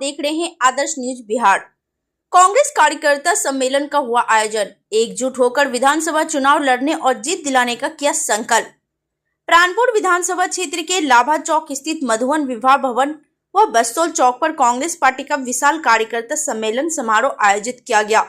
देख रहे हैं आदर्श न्यूज बिहार। कांग्रेस कार्यकर्ता सम्मेलन का हुआ आयोजन। एकजुट होकर विधानसभा चुनाव लड़ने और जीत दिलाने का किया संकल्प। प्राणपुर विधानसभा क्षेत्र के लाभा चौक स्थित मधुवन विवाह भवन व बस्तौल चौक पर कांग्रेस पार्टी का विशाल कार्यकर्ता सम्मेलन समारोह आयोजित किया गया,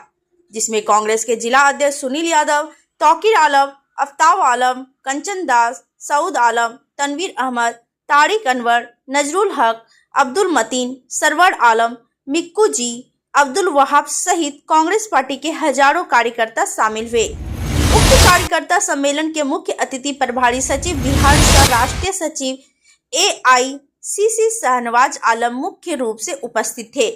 जिसमें कांग्रेस के जिला अध्यक्ष सुनील यादव, तौकीर आलम, आफ्ताब आलम, कंचन दास, सऊद आलम, तनवीर अहमद, तारिक अनवर, नजरुल हक, अब्दुल मतीन, सरवर आलम, मिक्कू जी, अब्दुल वहाब सहित कांग्रेस पार्टी के हजारों कार्यकर्ता शामिल हुए। उक्त कार्यकर्ता सम्मेलन के मुख्य अतिथि प्रभारी सचिव बिहार सह राष्ट्रीय सचिव AICC शाहनवाज आलम मुख्य रूप से उपस्थित थे।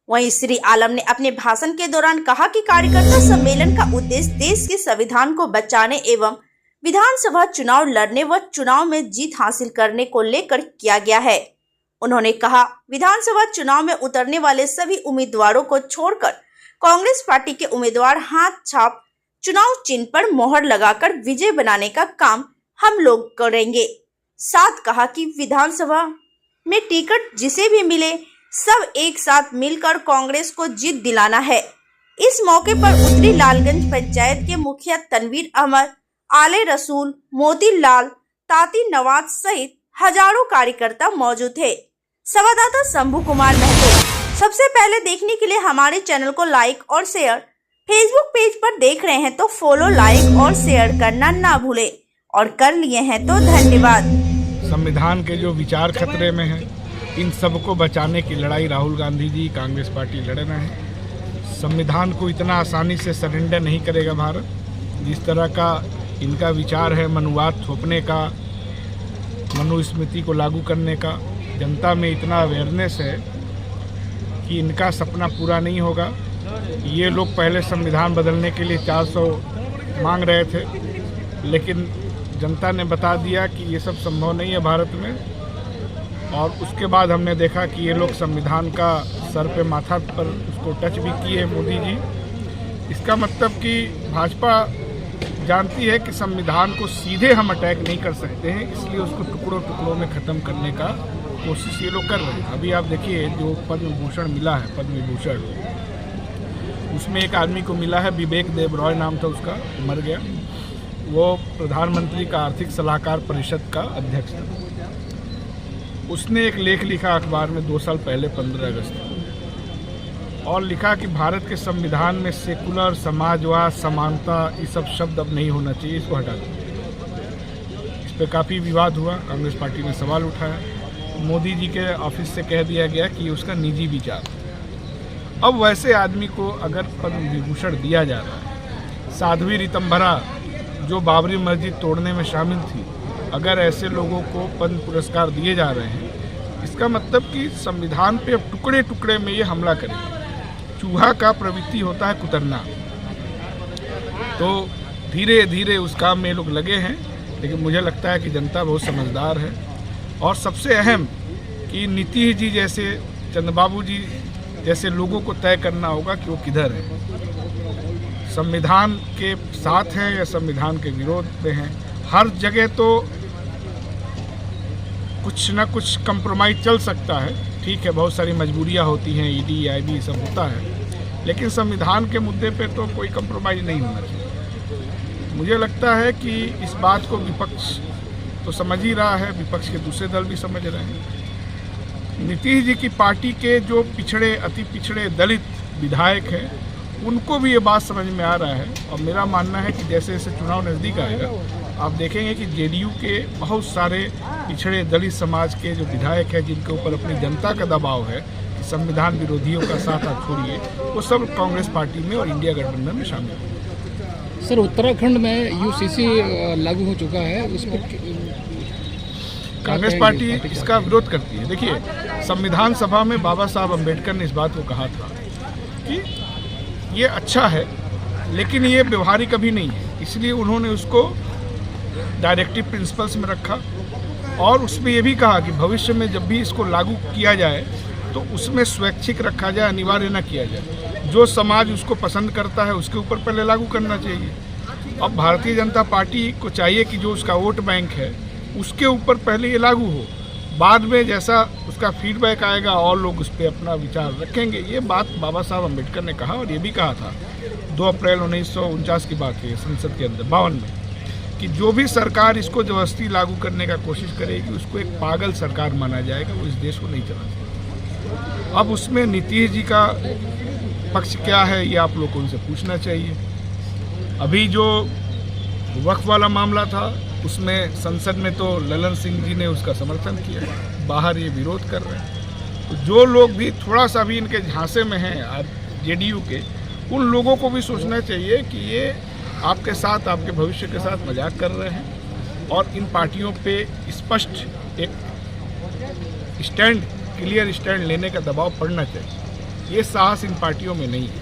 वहीं श्री आलम ने अपने भाषण के दौरान कहा कि कार्यकर्ता सम्मेलन का उद्देश्य देश के संविधान को बचाने एवं विधानसभा चुनाव लड़ने व चुनाव में जीत हासिल करने को लेकर किया गया है। उन्होंने कहा, विधानसभा चुनाव में उतरने वाले सभी उम्मीदवारों को छोड़कर कांग्रेस पार्टी के उम्मीदवार हाथ छाप चुनाव चिन्ह पर मोहर लगाकर विजय बनाने का काम हम लोग करेंगे। साथ कहा कि विधानसभा में टिकट जिसे भी मिले सब एक साथ मिलकर कांग्रेस को जीत दिलाना है। इस मौके पर उत्तरी लालगंज पंचायत के मुखिया तनवीर अहमद, आले रसूल, मोती लाल, ताती नवाज सहित हजारों कार्यकर्ता मौजूद थे। संवाददाता शंभू कुमार महतो। सबसे पहले देखने के लिए हमारे चैनल को लाइक और शेयर, फेसबुक पेज पर देख रहे हैं तो फॉलो, लाइक और शेयर करना ना भूले, और कर लिए हैं तो धन्यवाद। संविधान के जो विचार खतरे में हैं, इन सबको बचाने की लड़ाई राहुल गांधी जी, कांग्रेस पार्टी लड़ रहे हैं। संविधान को इतना आसानी से सरेंडर नहीं करेगा भारत। जिस तरह का इनका विचार है मनुवाद थोपने का, मनुस्मृति को लागू करने का, जनता में इतना अवेयरनेस है कि इनका सपना पूरा नहीं होगा। ये लोग पहले संविधान बदलने के लिए 400 मांग रहे थे, लेकिन जनता ने बता दिया कि ये सब संभव नहीं है भारत में। और उसके बाद हमने देखा कि ये लोग संविधान का सर पे माथा पर उसको टच भी किए मोदी जी। इसका मतलब कि भाजपा जानती है कि संविधान को सीधे हम अटैक नहीं कर सकते हैं, इसलिए उसको टुकड़ों टुकड़ों में ख़त्म करने का कोशिश ये लोग कर रहे हैं। अभी आप देखिए जो पद्म भूषण मिला है, पद्म विभूषण, उसमें एक आदमी को मिला है, विवेक देव रॉय नाम था उसका, मर गया। वो प्रधानमंत्री का आर्थिक सलाहकार परिषद का अध्यक्ष था। उसने एक लेख लिखा अखबार में 2 साल पहले 15 अगस्त को, और लिखा कि भारत के संविधान में सेकुलर, समाजवाद, समानता, ये सब शब्द अब नहीं होना चाहिए, इसको हटा दो। इस पर काफ़ी विवाद हुआ, कांग्रेस पार्टी ने सवाल उठाया। मोदी जी के ऑफिस से कह दिया गया कि ये उसका निजी विचार। अब वैसे आदमी को अगर पद्म विभूषण दिया जा रहा है, साध्वी ऋतंभरा जो बाबरी मस्जिद तोड़ने में शामिल थी, अगर ऐसे लोगों को पद्म पुरस्कार दिए जा रहे हैं, इसका मतलब कि संविधान पे अब टुकड़े टुकड़े में ये हमला करेंगे। चूहा का प्रवृत्ति होता है कुतरना, तो धीरे धीरे उस काम में लोग लगे हैं। लेकिन मुझे लगता है कि जनता बहुत समझदार है, और सबसे अहम कि नीतीश जी जैसे, चंद्रबाबू जी जैसे लोगों को तय करना होगा कि वो किधर है, संविधान के साथ हैं या संविधान के विरोध में हैं। हर जगह तो कुछ ना कुछ कंप्रोमाइज चल सकता है, ठीक है, बहुत सारी मजबूरियां होती हैं, ED, IB सब होता है, लेकिन संविधान के मुद्दे पे तो कोई कंप्रोमाइज नहीं होना चाहिए। मुझे लगता है कि इस बात को विपक्ष तो समझ ही रहा है, विपक्ष के दूसरे दल भी समझ रहे हैं। नीतीश जी की पार्टी के जो पिछड़े, अति पिछड़े दलित विधायक हैं, उनको भी ये बात समझ में आ रहा है। और मेरा मानना है कि जैसे जैसे चुनाव नज़दीक आएगा, आप देखेंगे कि JDU के बहुत सारे पिछड़े दलित समाज के जो विधायक हैं, जिनके ऊपर अपनी जनता का दबाव है कि संविधान विरोधियों का साथ आप छोड़िए, वो सब कांग्रेस पार्टी में और इंडिया गठबंधन में शामिल हैं। सर, उत्तराखंड में UCC लागू हो चुका है, उस पर कांग्रेस पार्टी इसका विरोध करती है। देखिए, संविधान सभा में बाबा साहब अम्बेडकर ने इस बात को कहा था कि ये अच्छा है, लेकिन ये व्यवहारिक अभी नहीं है, इसलिए उन्होंने उसको डायरेक्टिव प्रिंसिपल्स में रखा, और उसमें ये भी कहा कि भविष्य में जब भी इसको लागू किया जाए तो उसमें स्वैच्छिक रखा जाए, अनिवार्य न किया जाए। जो समाज उसको पसंद करता है उसके ऊपर पहले लागू करना चाहिए। अब भारतीय जनता पार्टी को चाहिए कि जो उसका वोट बैंक है उसके ऊपर पहले ये लागू हो, बाद में जैसा उसका फीडबैक आएगा और लोग उस पर अपना विचार रखेंगे। ये बात बाबा साहब अम्बेडकर ने कहा, और ये भी कहा था 2 अप्रैल 1949 की बात है संसद के अंदर 52 में, कि जो भी सरकार इसको जबरदस्ती लागू करने का कोशिश करेगी उसको एक पागल सरकार माना जाएगा, वो इस देश को नहीं चला सकता। अब उसमें नीतीश जी का पक्ष क्या है ये आप लोग को उनसे पूछना चाहिए। अभी जो वक्फ वाला मामला था उसमें संसद में तो ललन सिंह जी ने उसका समर्थन किया, बाहर ये विरोध कर रहे हैं। तो जो लोग भी थोड़ा सा भी इनके झांसे में हैं जेडीयू के, उन लोगों को भी सोचना चाहिए कि ये आपके साथ, आपके भविष्य के साथ मजाक कर रहे हैं, और इन पार्टियों पे स्पष्ट एक स्टैंड, क्लियर स्टैंड लेने का दबाव पड़ना चाहिए। ये साहस इन पार्टियों में नहीं है।